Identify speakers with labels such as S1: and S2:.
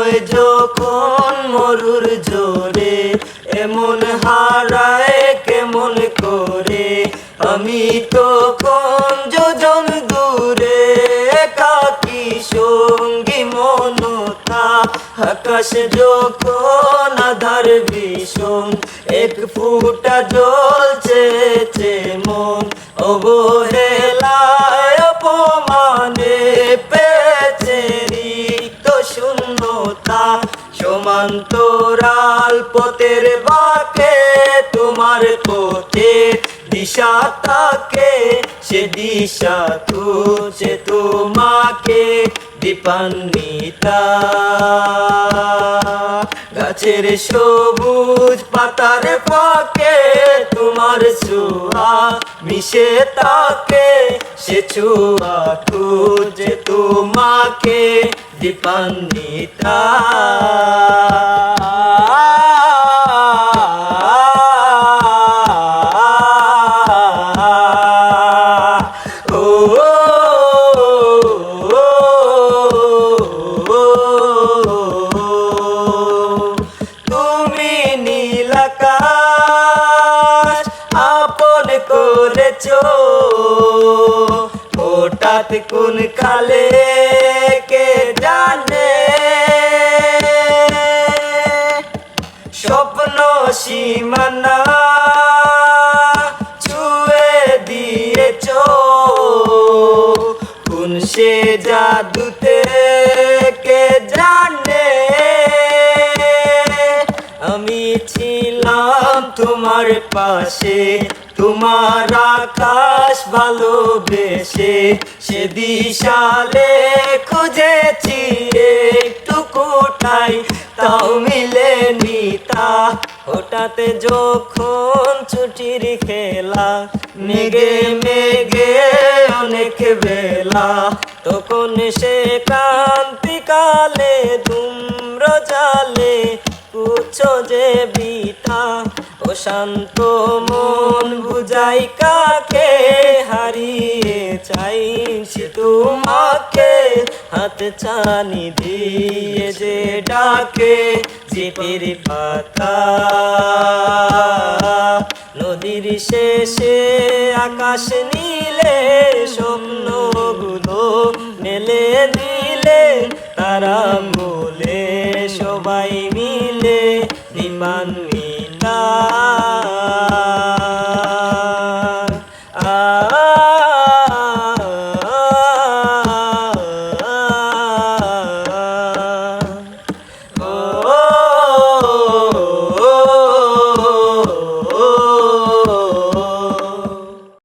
S1: সময় যখন মরুর জোরে এমন হারায় কেমন করে, আমি তখন যোজন দূরে কাকি সঙ্গী মনতা। আকাশ যখন আধার ভীষণ এক ফুটা জল চেয়েছে মন, অবহেলায় অপমানে পেয়েছে রিক্ত শূন্যতা। সমান্তরাল পথের বাঁকে তোমার পথে দিশা থাকে, সে দিশা তুঝে তোমাকে দীপান্বিতা। গাছের সবুজ পাতার ফাঁকে তোমার ছোঁয়া মিশে থাকে, সে ছোঁয়া তুঝে তোমাকে দীপান্বিতা। হঠাৎ কোন কালে কে জানে, স্বপ্ন সীমানা ছুঁয়ে দিয়েছ, কোন সে জাদুতে কে জানে। আমি ছিলাম তোমার পাশে, তোমার আকাশ ভালোবেসে, সে দিশালে খুঁজেছি একটু কোথায়, তাও মিলেনি তা। হঠাৎ যখন ছুটির খেলা মেঘে মেঘে অনেক বেলা, তখন সে ক্রান্তিকালে ধূম্র জালে পুছো যে বৃথা। ও শান্ত মন বুঝাই কাকে হারিয়ে চাইছি তোমাকে, হাত ছানি দিয়ে যে ডাকে ঝিপির পাতা। নদীর শেষে আকাশ নীলে স্বপ্নগুলো মেলে দিলে, তারা বলে সবাই মিলে দীপান্বিতা।